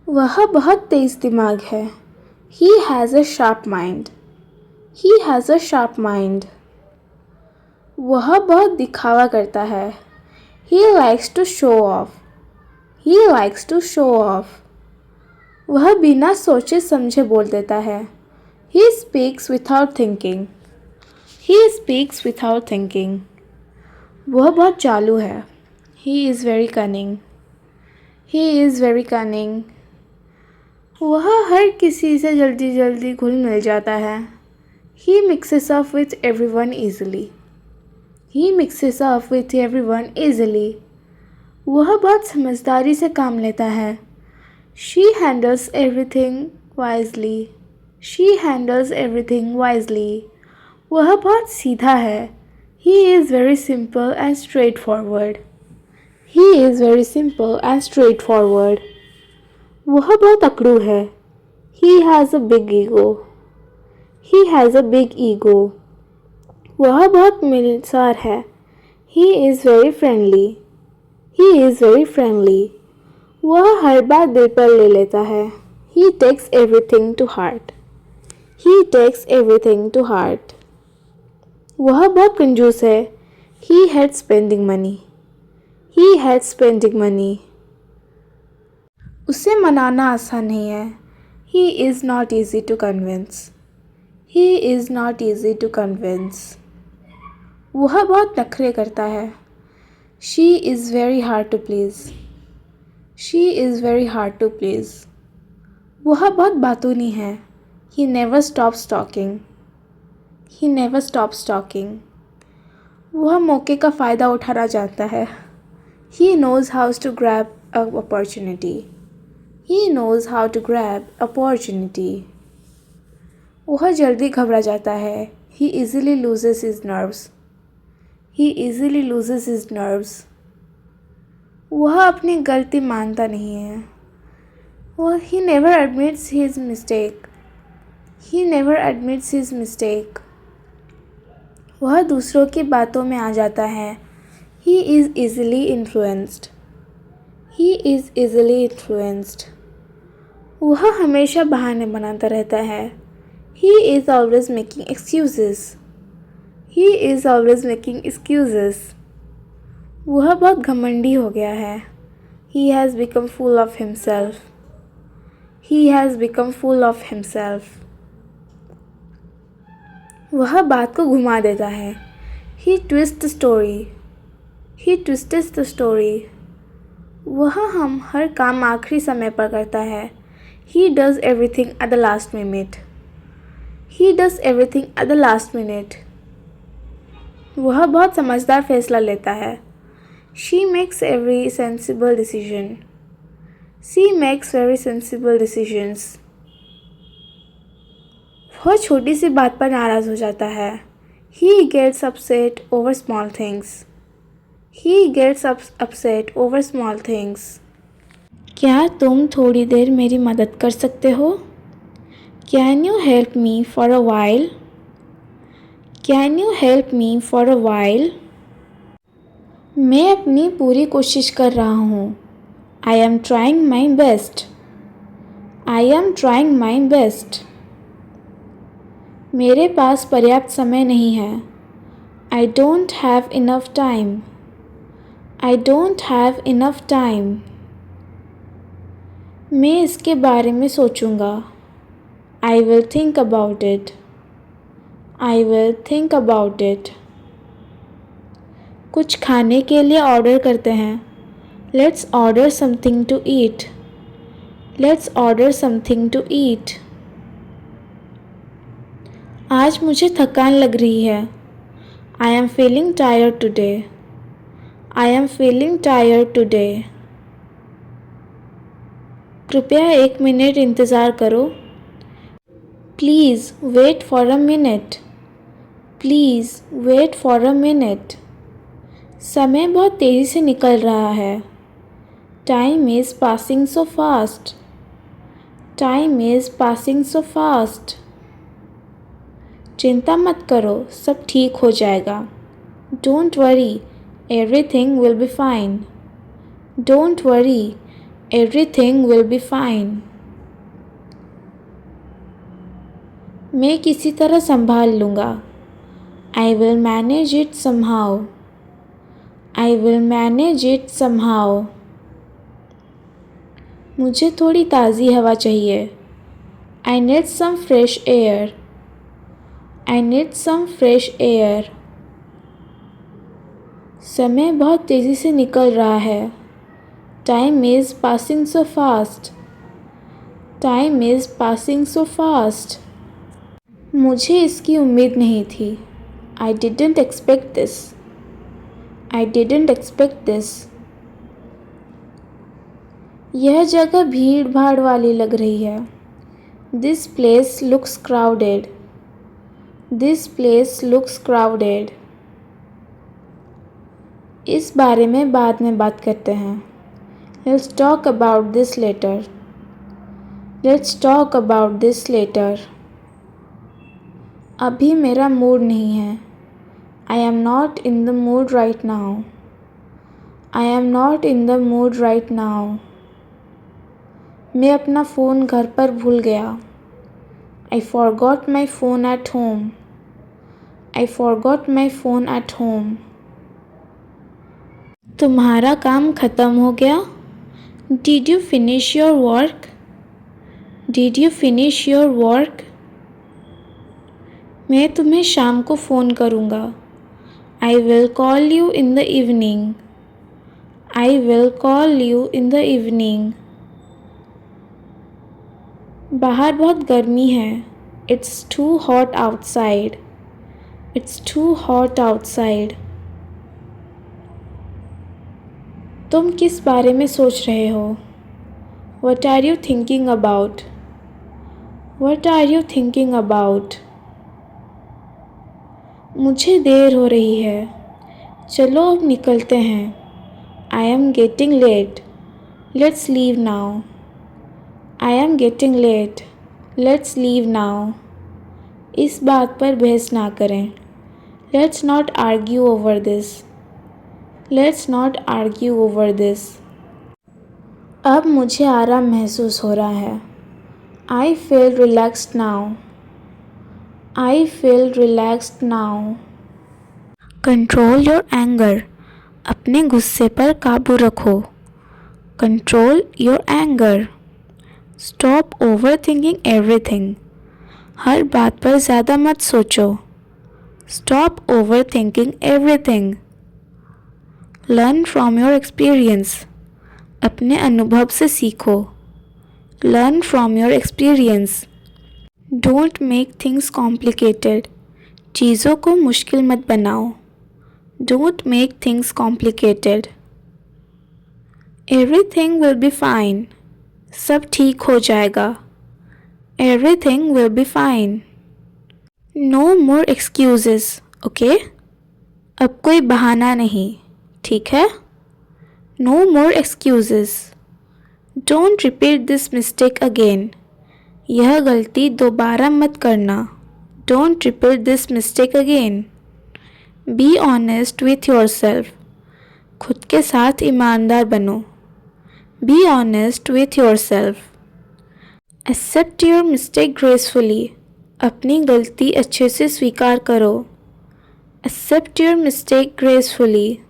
वह बहुत तेज दिमाग है। He has a sharp mind. He has a sharp mind. वह बहुत दिखावा करता है। He likes to show off. He likes to show off. वह बिना सोचे समझे बोल देता है। He speaks without thinking. He speaks without thinking. वह बहुत चालू है। He is very cunning. He is very cunning. वह हर किसी से जल्दी जल्दी घुल मिल जाता है। He mixes up with everyone easily. He mixes up with everyone easily. वह बहुत समझदारी से काम लेता है। She handles everything wisely. She handles everything wisely. वह बहुत सीधा है। He is very simple and straightforward. He is very simple and straightforward. वह बहुत अकड़ू है। He has a big ego. He has a big ego. वह बहुत मिलनसार है। He is very friendly. He is very friendly. वह हर बात दिल पर ले लेता है। He takes everything to heart. He takes everything to heart. वह बहुत कंजूस है। He hates spending money. He hates spending money. उसे मनाना आसान नहीं है। He is not easy to convince. He is not easy to convince. वह बहुत नखरे करता है। She is very hard to please. She is very hard to please. वह बहुत बातूनी है। He never stops talking. He never stops talking. वह मौके का फ़ायदा उठाना जानता है। He knows how to grab an opportunity. He knows how to grab opportunity. वह जल्दी घबरा जाता है। He easily loses his nerves. He easily loses his nerves. वह अपनी गलती मानता नहीं है। He never admits his mistake. He never admits his mistake. वह दूसरों की बातों में आ जाता है। He is easily influenced. He is easily influenced. वह हमेशा बहाने बनाता रहता है। He is always making excuses. He is always making excuses. वह बहुत घमंडी हो गया है। He has become full of himself. He has become full of himself. वह बात को घुमा देता है। He twists the story. He twists the story. वह हम हर काम आखिरी समय पर करता है। He does everything at the last minute. He does everything at the last minute. वह बहुत समझदार फैसला लेता है। She makes every sensible decision. She makes very sensible decisions. वह छोटी सी बात पर नाराज़ हो जाता है। He gets upset over small things. He gets upset over small things. क्या तुम थोड़ी देर मेरी मदद कर सकते हो? Can you help me for a while? Can you help me for a while? मैं अपनी पूरी कोशिश कर रहा हूँ। I am trying my best. I am trying my best. मेरे पास पर्याप्त समय नहीं है। I don't have enough time. I don't have enough time. मैं इसके बारे में सोचूंगा। I will think about it. I will think about it. कुछ खाने के लिए ऑर्डर करते हैं। Let's order something to eat. Let's order something to eat. आज मुझे थकान लग रही है। I am feeling tired today. I am feeling tired today. कृपया 1 मिनट इंतज़ार करो। Please wait for a minute. Please wait for a minute. समय बहुत तेज़ी से निकल रहा है। Time is passing so fast. Time is passing so fast. चिंता मत करो, सब ठीक हो जाएगा। Don't worry, everything will be fine. Don't worry, Everything will be fine. मैं किसी तरह संभाल लूँगा. I will manage it somehow. I will manage it somehow. मुझे थोड़ी ताज़ी हवा चाहिए. I need some fresh air. I need some fresh air. समय बहुत तेज़ी से निकल रहा है. Time is passing so fast. Time is passing so fast. मुझे इसकी उम्मीद नहीं थी. I didn't expect this. I didn't expect this. यह जगह भीड़ भाड़ वाली लग रही है. This place looks crowded. This place looks crowded. इस बारे में बाद में बात करते हैं. Let's talk about this later. Let's talk about this later. अभी मेरा मूड नहीं है. I am not in the mood right now. I am not in the mood right now. मैं अपना फ़ोन घर पर भूल गया. I forgot my phone at home. I forgot my phone at home. तुम्हारा काम ख़त्म हो गया? Did you finish your work? Did you finish your work? मैं तुम्हें शाम को फ़ोन करूँगा. I will call you in the evening. I will call you in the evening. बाहर बहुत गर्मी है. It's too hot outside. It's too hot outside. तुम किस बारे में सोच रहे हो? What are you thinking about? What are you thinking about? मुझे देर हो रही है. चलो अब निकलते हैं. I am getting late. Let's leave now. I am getting late. Let's leave now. इस बात पर बहस ना करें. Let's not argue over this. Let's not argue over this. अब मुझे आराम महसूस हो रहा है. I feel relaxed now. I feel relaxed now. Control your anger. अपने गुस्से पर काबू रखो. Control your anger. Stop overthinking everything. हर बात पर ज़्यादा मत सोचो. Stop overthinking everything. Learn from your experience. अपने अनुभव से सीखो. Learn from your experience. Don't make things complicated. चीज़ों को मुश्किल मत बनाओ. Don't make things complicated. Everything will be fine. सब ठीक हो जाएगा. Everything will be fine. No more excuses, okay? अब कोई बहाना नहीं, ठीक है? No more excuses. Don't repeat this mistake again. यह गलती दोबारा मत करना. Don't repeat this mistake again. Be honest with yourself. खुद के साथ ईमानदार बनो. Be honest with yourself. Accept your mistake gracefully. अपनी गलती अच्छे से स्वीकार करो. Accept your mistake gracefully.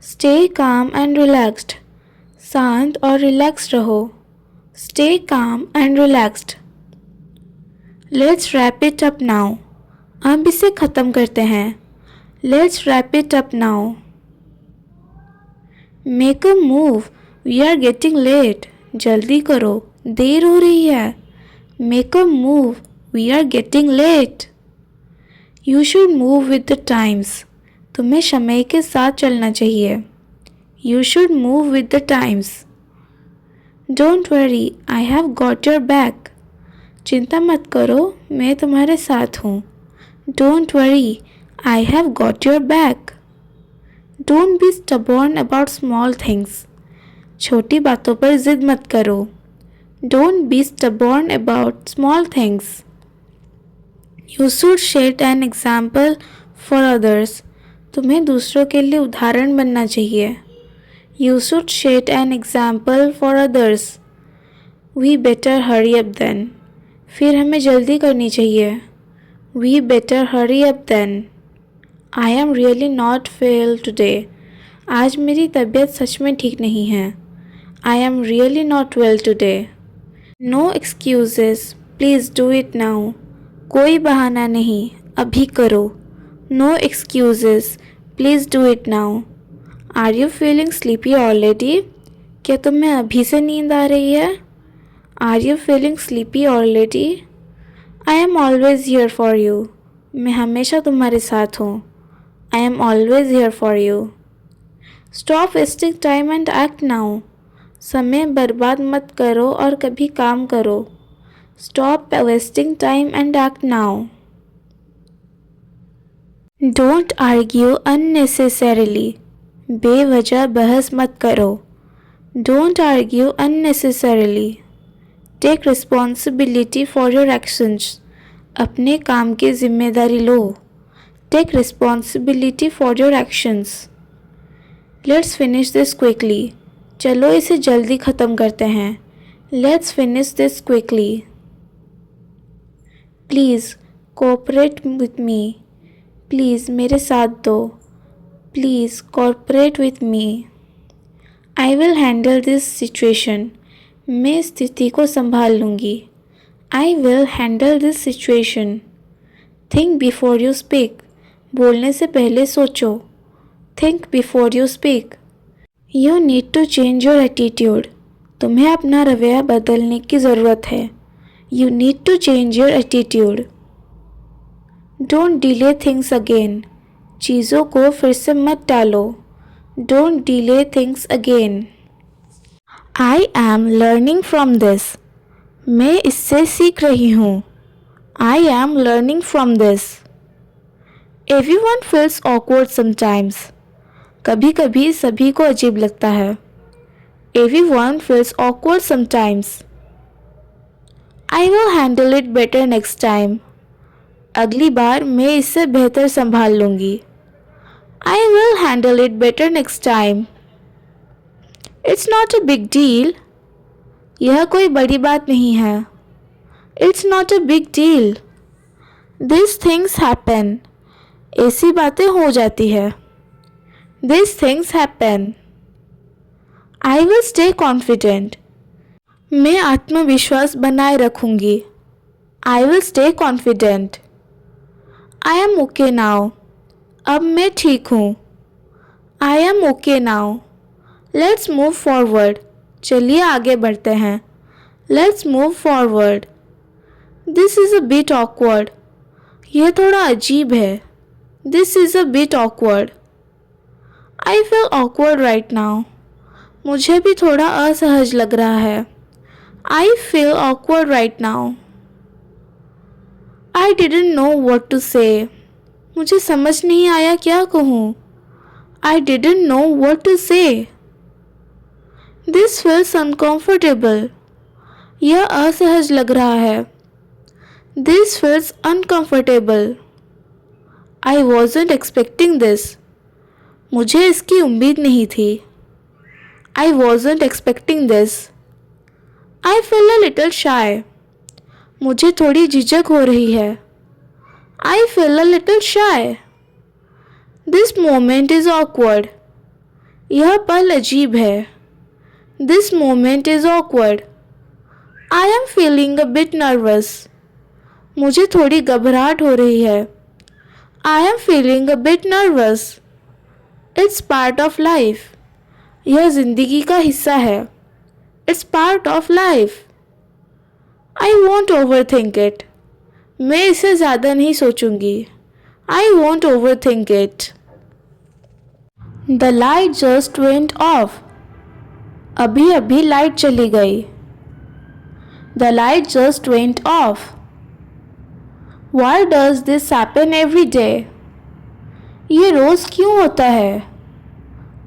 Stay calm and relaxed. शांत और रिलैक्स रहो. Stay calm and relaxed. Let's wrap it up now. अब इसे ख़त्म करते हैं. Let's wrap it up now. Make a move. We are getting late. जल्दी करो, देर हो रही है. Make a move. We are getting late. You should move with the times. तुम्हें समय के साथ चलना चाहिए. You should move with the times. Don't worry, I have got your back. चिंता मत करो, मैं तुम्हारे साथ हूँ. Don't worry, I have got your back. Don't be stubborn about small things. छोटी बातों पर जिद मत करो. Don't be stubborn about small things. You should set an example for others. तुम्हें दूसरों के लिए उदाहरण बनना चाहिए. You should set an example for others. We better hurry up then. फिर हमें जल्दी करनी चाहिए. We better hurry up then. I am really not well today. आज मेरी तबीयत सच में ठीक नहीं है. I am really not well today. No excuses. Please do it now. कोई बहाना नहीं, अभी करो. No excuses. Please do it now. Are you feeling sleepy already? क्या तुम्हें अभी से नींद आ रही है? Are you feeling sleepy already? I am always here for you. मैं हमेशा तुम्हारे साथ हूँ. I am always here for you. Stop wasting time and act now. समय बर्बाद मत करो और कभी काम करो. Stop wasting time and act now. Don't argue unnecessarily. बेवजह बहस मत करो. Don't argue unnecessarily. Take responsibility for your actions. अपने काम की जिम्मेदारी लो. Take responsibility for your actions. Let's finish this quickly. चलो इसे जल्दी ख़त्म करते हैं. Let's finish this quickly. Please cooperate with me. Please मेरे साथ दो. Please cooperate with me. I will handle this situation. मैं स्थिति को संभाल लूँगी. I will handle this situation. Think before you speak. बोलने से पहले सोचो. Think before you speak. You need to change your attitude. तुम्हें अपना रवैया बदलने की ज़रूरत है. You need to change your attitude. Don't delay things again. चीज़ों को फिर से मत टालो. Don't delay things again. I am learning from this. मैं इससे सीख रही हूँ. I am learning from this. Everyone feels awkward sometimes. कभी कभी सभी को अजीब लगता है. Everyone feels awkward sometimes. I will handle it better next time. अगली बार मैं इससे बेहतर संभाल लूँगी. I will handle it better next time. It's not a big deal. यह कोई बड़ी बात नहीं है. It's not a big deal. These things happen. ऐसी बातें हो जाती है. These things happen. I will stay confident. मैं आत्मविश्वास बनाए रखूँगी. I will stay confident. I am okay now. अब मैं ठीक हूँ. I am okay now. Let's move forward. चलिए आगे बढ़ते हैं. Let's move forward. This is a bit awkward. यह थोड़ा अजीब है. This is a bit awkward. I feel awkward right now. मुझे भी थोड़ा असहज लग रहा है. I feel awkward right now. I didn't know what to say. मुझे समझ नहीं आया क्या कहूँ. I didn't know what to say. This feels uncomfortable. यह असहज लग रहा है. This feels uncomfortable. I wasn't expecting this. मुझे इसकी उम्मीद नहीं थी. I wasn't expecting this. I feel a little shy. मुझे थोड़ी झिझक हो रही है. I feel a little shy. This moment is awkward. यह पल अजीब है. This moment is awkward. I am feeling a bit nervous. मुझे थोड़ी घबराहट हो रही है. I am feeling a bit nervous. It's part of life. यह जिंदगी का हिस्सा है. It's part of life. I won't overthink it. मैं इसे ज़्यादा नहीं सोचूंगी. I won't overthink it. The light just went off. अभी अभी लाइट चली गई. The light just went off. Why does this happen every day? ये रोज़ क्यों होता है?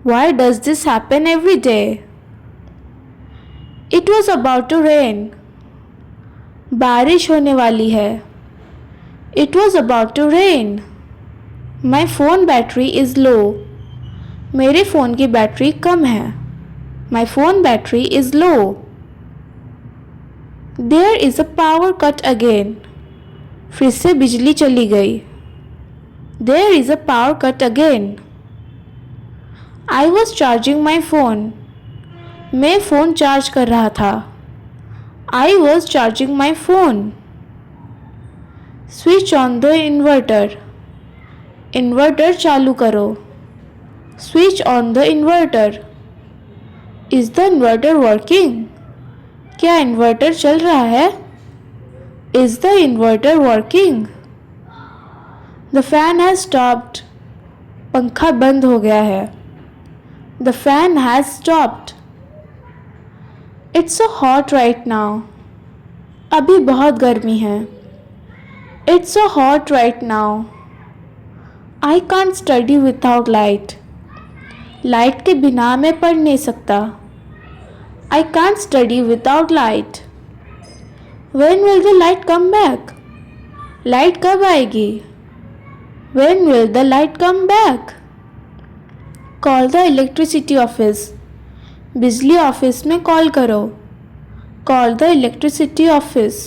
Why does this happen every day? It was about to rain. बारिश होने वाली है. It was about to rain. My phone battery is low. मेरे phone की बैटरी कम है. My phone battery is low. There is a power cut again. फिर से बिजली चली गई. There is a power cut again. I was charging my phone. मैं phone charge कर रहा था. I was charging my phone. Switch on the inverter. Inverter चालू करो. Switch on the inverter. Is the inverter working? क्या inverter चल रहा है? Is the inverter working? The fan has stopped. पंखा बंद हो गया है. The fan has stopped. It's so hot right now. अभी बहुत गर्मी है. It's so hot right now. I can't study without light. Light के बिना मैं पढ़ नहीं सकता. I can't study without light. When will the light come back? Light कब आएगी? When will the light come back? Call the electricity office. बिजली office में कॉल करो. Call the electricity office.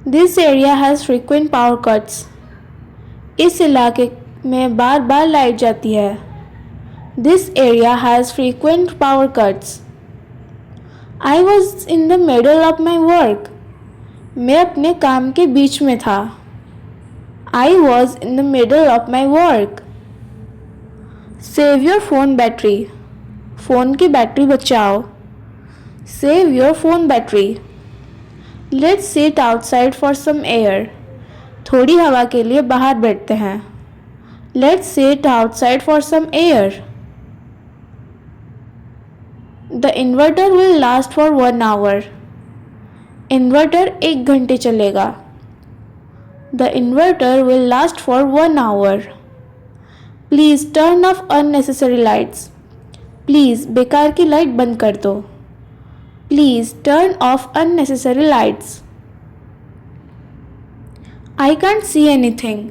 This area has frequent power cuts. इस इलाके में बार बार light जाती है. This area has frequent power cuts. I was in the middle of my work. मैं अपने काम के बीच में था. I was in the middle of my work. Save your phone battery. Phone की बैटरी बचाओ. Save your phone battery. Let's sit outside for some air. थोड़ी हवा के लिए बाहर बैठते हैं. Let's sit outside for some air. The inverter will last for 1 hour. Inverter 1 घंटे चलेगा. The inverter will last for 1 hour. Please turn off unnecessary lights. Please बेकार की लाइट बंद कर दो. Please turn off unnecessary lights. I can't see anything.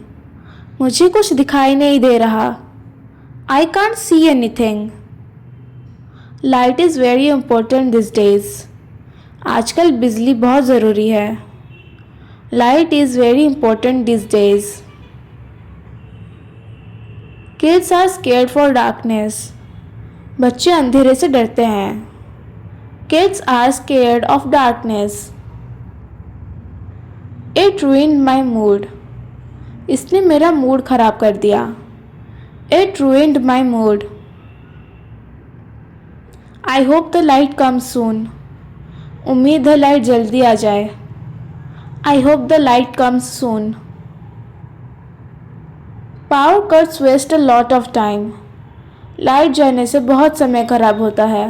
मुझे कुछ दिखाई नहीं दे रहा. I can't see anything. Light is very important these days. आजकल बिजली बहुत ज़रूरी है. Light is very important these days. Kids are scared for darkness. बच्चे अंधेरे से डरते हैं. Kids are scared of darkness. It ruined my mood. इसने मेरा मूड ख़राब कर दिया. It ruined my mood. I hope the light comes soon. उम्मीद है लाइट जल्दी आ जाए. I hope the light comes soon. Power cuts waste a lot of time. Light जाने से बहुत समय खराब होता है.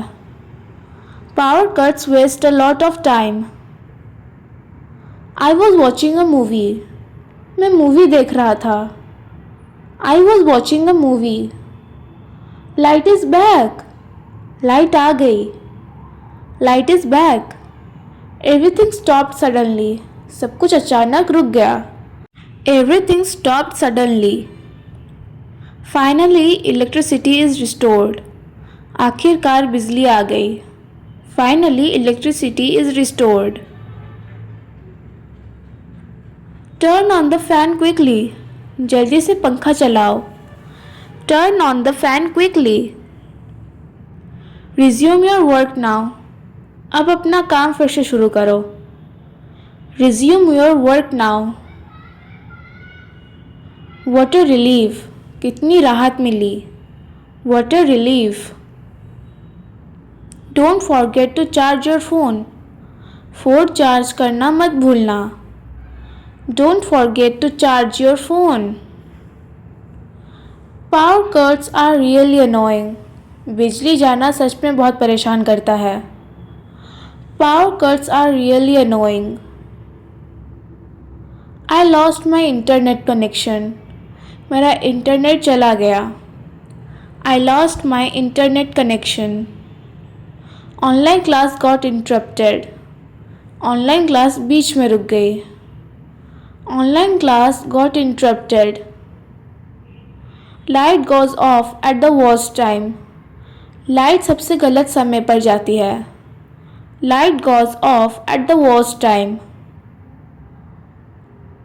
Power cuts waste a lot of time. I was watching a movie. मैं मूवी देख रहा था. I was watching a movie. Light is back. Light आ गई. Light is back. Everything stopped suddenly. सब कुछ अचानक रुक गया. Everything stopped suddenly. Finally, electricity is restored. आखिरकार बिजली आ गई. Finally, electricity is restored. Turn on the fan quickly. जल्दी से पंखा चलाओ. Turn on the fan quickly. Resume your work now. अब अपना काम फिर से शुरू करो. Resume your work now. What a relief. कितनी राहत मिली. What a relief. Don't forget to charge your phone. Phone charge करना मत भूलना. Don't forget to charge your phone. Power cuts are really annoying. बिजली जाना सच में बहुत परेशान करता है. Power cuts are really annoying. I lost my internet connection. मेरा इंटरनेट चला गया. I lost my internet connection. Online class got interrupted. Online class बीच में रुक गई. Online class got interrupted. Light goes off at the worst time. Light सबसे गलत समय पर जाती है। Light goes off at the worst time.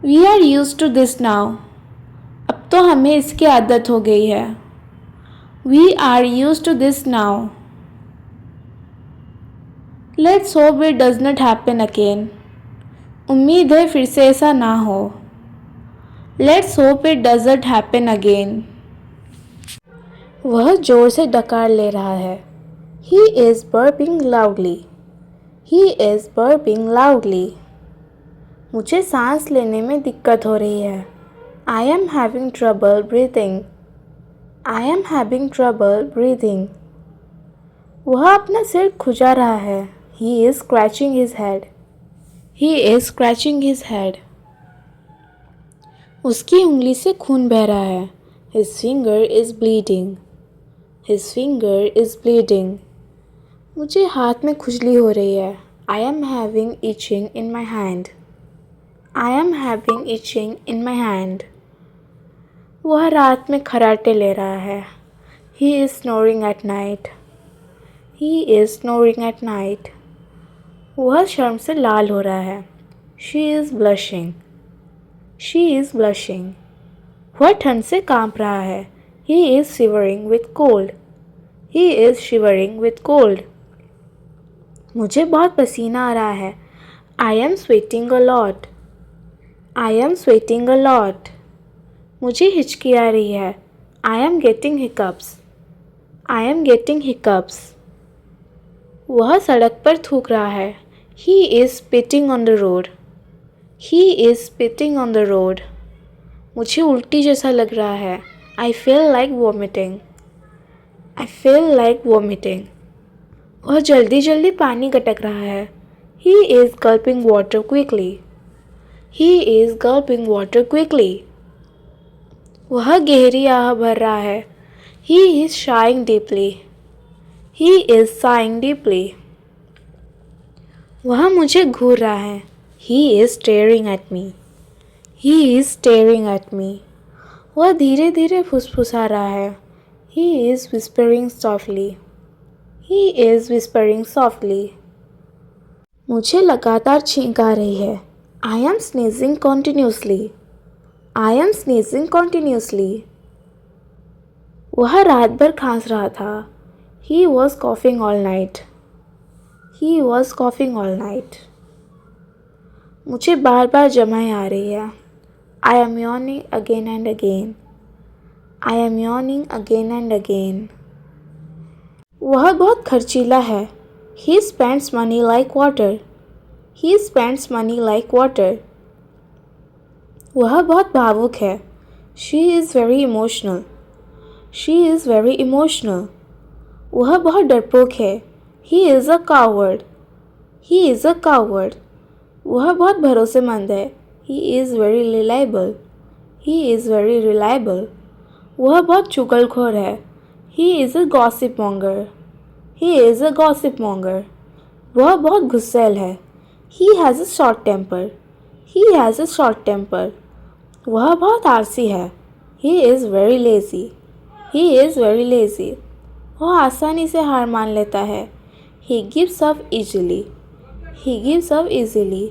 We are use to this now. अब तो हमें इसकी आदत हो गई है। We are use to this now. Let's hope it does not happen again. उम्मीद है फिर से ऐसा ना हो। Let's hope it doesn't happen again. वह जोर से डकार ले रहा है। He is burping loudly. He is burping loudly. मुझे सांस लेने में दिक्कत हो रही है। I am having trouble breathing. I am having trouble breathing. वह अपना सिर खुजा रहा है। He is scratching his head. He is scratching his head. उसकी उंगली से खून बह रहा है। His finger is bleeding. His finger is bleeding. मुझे हाथ में खुजली हो रही है। I am having itching in my hand. I am having itching in my hand. वह रात में खर्राटे ले रहा है। He is snoring at night. He is snoring at night. वह शर्म से लाल हो रहा है। She is blushing. She is blushing. वह ठंड से कांप रहा है। He is shivering with cold. He is shivering with cold. मुझे बहुत पसीना आ रहा है। I am sweating a lot. I am sweating a lot. मुझे हिचकी आ रही है। I am getting hiccups. I am getting hiccups. वह सड़क पर थूक रहा है। He is spitting on the road. He is spitting on the road. मुझे उल्टी जैसा लग रहा है। I feel like vomiting. I feel like vomiting. वह जल्दी जल्दी पानी गटक रहा है। He is gulping water quickly. He is gulping water quickly. वह गहरी आह भर रहा है। He is sighing deeply. He is sighing deeply. वह मुझे घूर रहा है। He is staring at me. He is staring at me. वह धीरे धीरे फुसफुसा रहा है। He is whispering softly. He is whispering softly. मुझे लगातार छींक आ रही है। I am sneezing continuously. I am sneezing continuously. वह रात भर खांस रहा था। He was coughing all night. He was coughing all night. मुझे बार बार जमाई आ रही है। I am yawning again and again. I am yawning again and again. वह बहुत खर्चीला है। He spends money like water. He spends money like water. वह बहुत भावुक है। She is very emotional. She is very emotional. वह बहुत डरपोक है। He is a coward. He is a coward. वह बहुत भरोसेमंद है। He is very reliable. He is very reliable. वह बहुत चुगलखोर है। He is a gossip monger. He is a gossip monger. वह बहुत गुस्सैल है। He has a short temper. He has a short temper. वह बहुत आलसी है। He is very lazy. He is very lazy. वह आसानी से हार मान लेता है। He gives up easily. He gives up easily.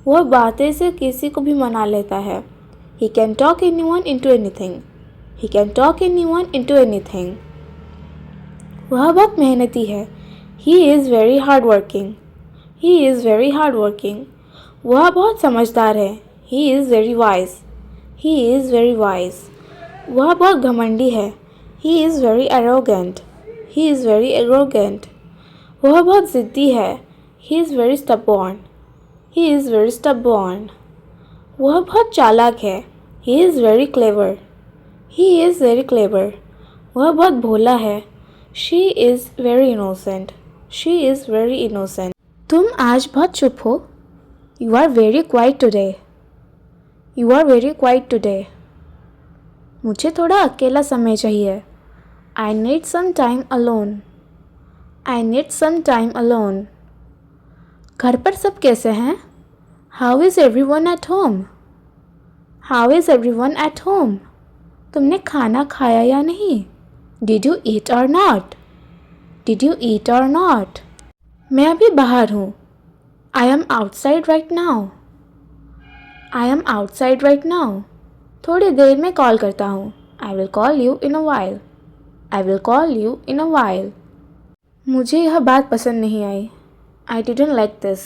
वह बातें से किसी को भी मना लेता है। He can talk anyone into anything. He can talk anyone into anything. वह बहुत मेहनती है। He is very hardworking. He is very hardworking. वह बहुत समझदार है। He is very wise. He is very wise. वह बहुत घमंडी है। He is very arrogant. He is very arrogant. वह बहुत ज़िद्दी है। He is very stubborn. He is very stubborn. वह बहुत चालाक है। He is very clever. He is very clever. वह बहुत भोला है। She is very innocent. She is very innocent. तुम आज बहुत चुप हो। You are very quiet today. You are very quiet today. मुझे थोड़ा अकेला समय चाहिए। I need some time alone. I need some time alone. घर पर सब कैसे हैं? How is everyone at home? How is everyone at home? तुमने खाना खाया या नहीं? Did you eat or not? Did you eat or not? मैं अभी बाहर हूँ. I am outside right now. I am outside right now. थोड़ी देर में कॉल करता हूँ. I will call you in a while. I will call you in a while. मुझे यह बात पसंद नहीं आई. I didn't like this.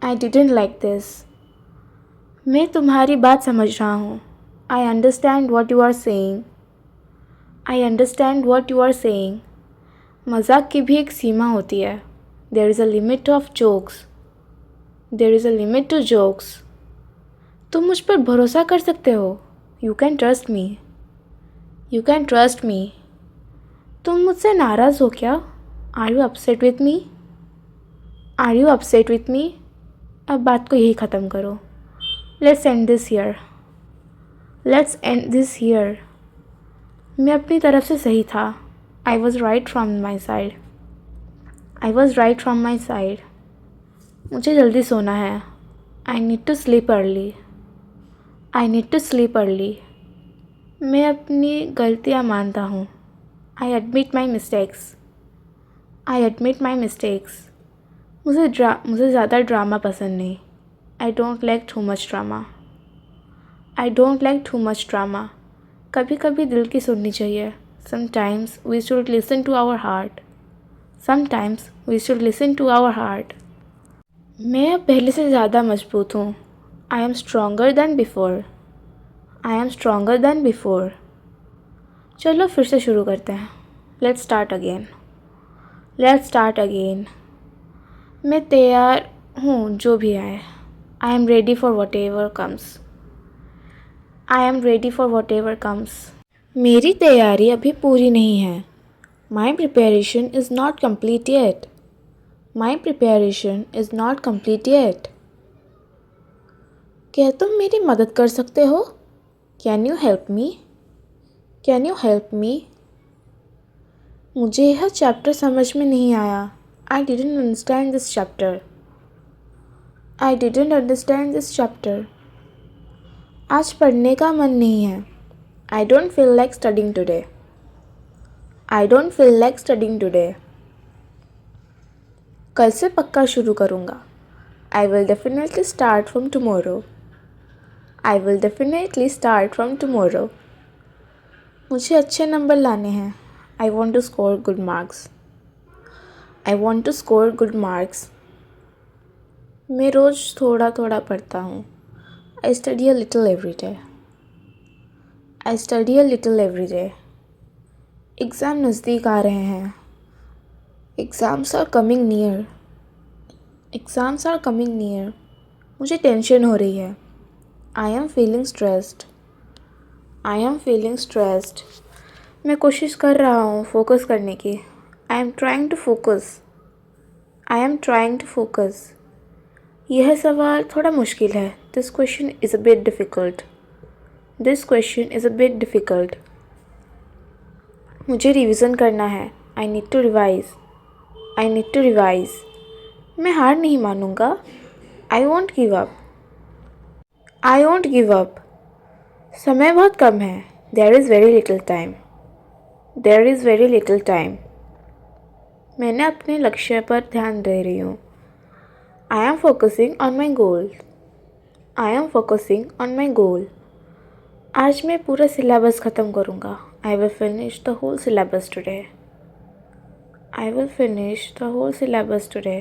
I didn't like this. मैं तुम्हारी बात समझ रहा हूँ. I understand what you are saying. I understand what you are saying. मजाक की भी एक सीमा होती है. There is a limit of jokes. There is a limit to jokes. तुम मुझ पर भरोसा कर सकते हो. You can trust me. You can trust me. तुम मुझसे नाराज़ हो क्या? Are you upset with me? Are you upset with me? अब बात को यही ख़त्म करो. Let's end this here. Let's end this here. मैं अपनी तरफ से सही था. I was right from my side. I was right from my side. मुझे जल्दी सोना है. I need to sleep early. I need to sleep early. मैं अपनी गलतियाँ मानता हूँ. I admit my mistakes. I admit my mistakes. मुझे ज़्यादा ड्रामा पसंद नहीं. I don't like too much drama. I don't like too much drama. कभी कभी दिल की सुननी चाहिए. Sometimes we should listen to our heart. Sometimes we should listen to our heart. मैं अब पहले से ज़्यादा मजबूत हूँ. I am stronger than before. I am stronger than before. चलो फिर से शुरू करते हैं. Let's start again. Let's start again. मैं तैयार हूँ जो भी आए. I am ready for whatever comes. I am ready for whatever comes. मेरी तैयारी अभी पूरी नहीं है. My preparation is not complete yet. My preparation is not complete yet. क्या तुम मेरी मदद कर सकते हो? Can you help me? Can you help me? मुझे यह चैप्टर समझ में नहीं आया. I didn't understand this chapter. I didn't understand this chapter. आज पढ़ने का मन नहीं है. I don't feel like studying today. I don't feel like studying today. कल से पक्का शुरू करूँगा. I will definitely start from tomorrow. I will definitely start from tomorrow. मुझे अच्छे नंबर लाने हैं. I want to score good marks. I want to score good marks. मैं रोज़ थोड़ा थोड़ा पढ़ता हूँ. I study a little every day. I study a little every day. Exam नज़दीक आ रहे हैं. Exams are coming near. Exams are coming near. मुझे tension हो रही है. I am feeling stressed. I am feeling stressed. मैं कोशिश कर रहा हूँ फोकस करने की. I am trying to focus. I am trying to focus. यह सवाल थोड़ा मुश्किल है. This question is a bit difficult. This question is a bit difficult. मुझे रिवीजन करना है. I need to revise. I need to revise. मैं हार नहीं मानूंगा. I won't give up. I won't give up. समय बहुत कम है. There is very little time. There is very little time. मैंने अपने लक्ष्य पर ध्यान दे रही हूँ. I am focusing on my goal. I am focusing on my goal. आज मैं पूरा सिलेबस ख़त्म करूँगा. I will finish the whole syllabus today. I will finish the whole syllabus today.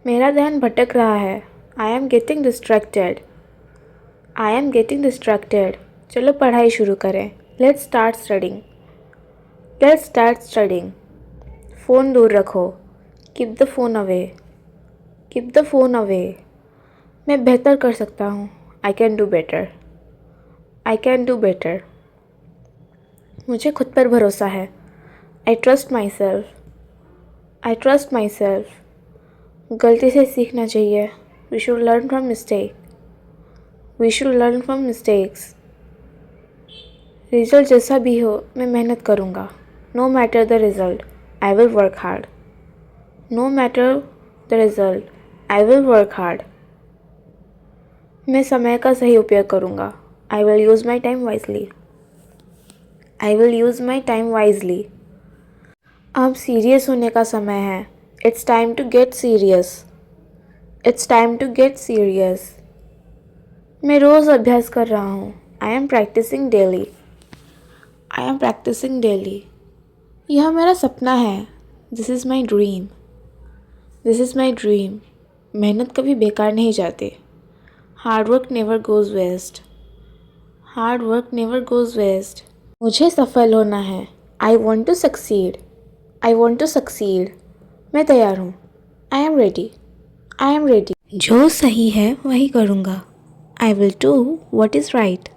मेरा ध्यान भटक रहा है. I am getting distracted. I am getting distracted. चलो पढ़ाई शुरू करें. Let's start studying. Let's start studying. Phone दूर रखो. Keep the phone away. Keep the phone away. मैं बेहतर कर सकता हूँ. I can do better. I can do better. मुझे खुद पर भरोसा है. I trust myself. I trust myself. गलती से सीखना चाहिए. We should learn from mistake. We should learn from mistakes. Result जैसा भी हो मैं मेहनत करूँगा. No matter the result, I will work hard. No matter the result, I will work hard. मैं समय का सही उपयोग करूँगा. I will use my time wisely. I will use my time wisely. अब सीरियस होने का समय है। It's time to get serious. It's time to get serious. मैं रोज़ अभ्यास कर रहा हूँ। I am practising daily. I am practising daily. यह मेरा सपना है। This is my dream. This is my dream. मेहनत कभी बेकार नहीं जाती। Hard work never goes waste. Hard work never goes waste. मुझे सफल होना है। I want to succeed. I want to succeed. मैं तैयार हूँ। I am ready. I am ready. जो सही है वही करूँगा। I will do what is right.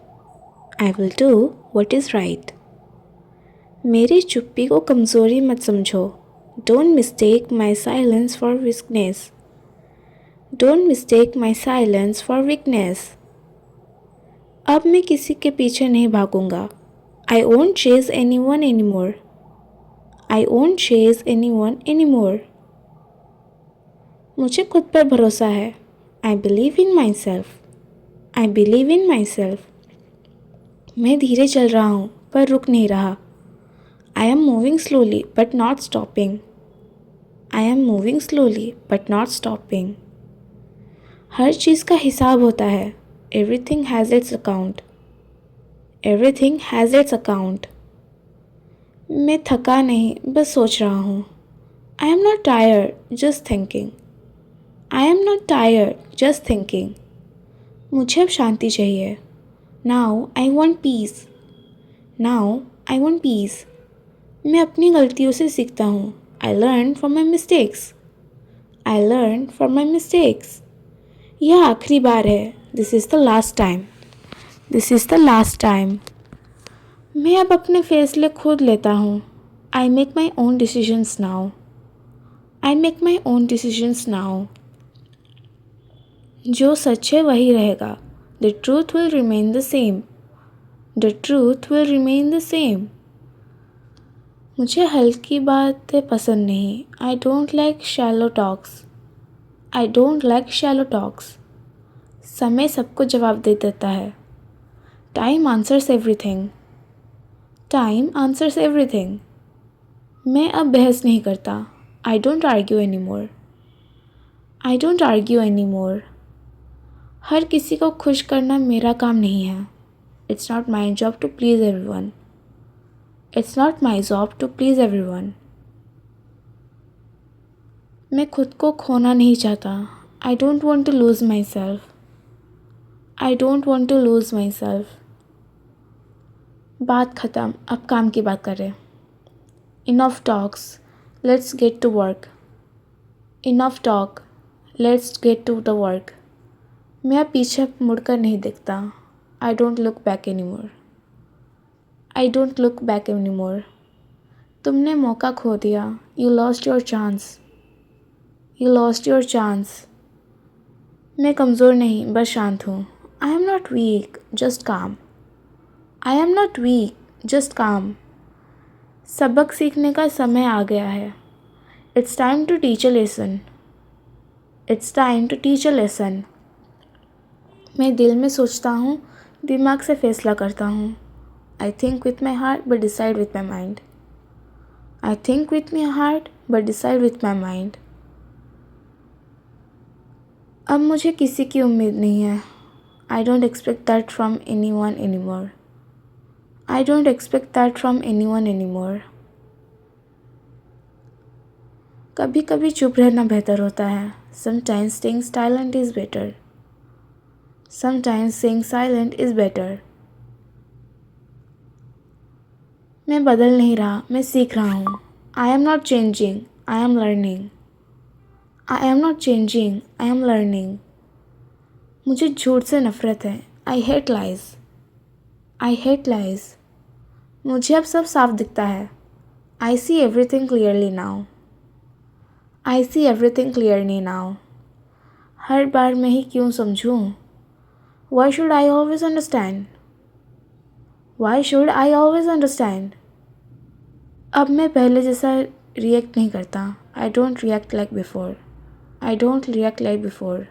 I will do what is right. मेरी चुप्पी को कमज़ोरी मत समझो। Don't mistake my silence for weakness. Don't mistake my silence for weakness. अब मैं किसी के पीछे नहीं भागूंगा। I won't chase anyone any more. I won't chase anyone any more. मुझे खुद पर भरोसा है। I believe in myself. I believe in myself. मैं धीरे चल रहा हूँ पर रुक नहीं रहा। I am moving slowly but not stopping. I am moving slowly but not stopping. हर चीज़ का हिसाब होता है। Everything has its account. Everything has its account. मैं थका नहीं, बस सोच रहा हूँ। I am not tired, just thinking. I am not tired, just thinking. मुझे अब शांति चाहिए। Now I want piece. Now I want piece. मैं अपनी गलतियों से सीखता हूँ। I learn from my mistakes. I learn from my mistakes. यह आखिरी बार है। This is the last time. This is the last time. मैं अब अपने फैसले खुद लेता हूँ। I make my own decisions now. I make my own decisions now. जो सच है वही रहेगा। The truth will remain the same. The truth will remain the same. मुझे हल्की बातें पसंद नहीं। I don't like shallow talks. I don't like shallow talks. समय सबको जवाब दे देता है। Time answers everything. Time answers everything. मैं अब बहस नहीं करता। I don't argue any more. I don't argue any more. हर किसी को खुश करना मेरा काम नहीं है। It's not my job to please everyone. It's not my job to please everyone. मैं खुद को खोना नहीं चाहता। I don't want to lose myself. I don't want to lose myself. बात ख़त्म, अब काम की बात करें। Enough talks, let's get to work. Enough talk, let's get to the work. मैं अब पीछे मुड़कर नहीं देखता। I don't look back any more. I don't look back any more. तुमने मौका खो दिया। You lost your chance. You lost your chance. मैं कमज़ोर नहीं, बस शांत हूँ। I am not weak, just calm. I am not weak, just calm. सबक सीखने का समय आ गया है। It's time to teach a lesson. It's time to teach a lesson. मैं दिल में सोचता हूँ, दिमाग से फैसला करता हूँ। I think with my heart but decide with my mind. I think with my heart but decide with my mind. अब मुझे किसी की उम्मीद नहीं है। I don't expect that from any one any more. I don't expect that from any one any मोर। कभी कभी चुप रहना बेहतर होता है। Sometimes staying silent is better. Sometimes staying silent is better. मैं बदल नहीं रहा, मैं सीख रहा हूँ। I am not changing, I am learning. I am not changing, I am learning. मुझे झूठ से नफ़रत है। I hate lies. I hate lies. मुझे अब सब साफ दिखता है। I see everything clearly now. I see everything clearly now. हर बार मैं ही क्यों समझूं? Why should I always understand? Why should I always understand? अब मैं पहले जैसा रिएक्ट नहीं करता। I don't react like before. I don't react like before.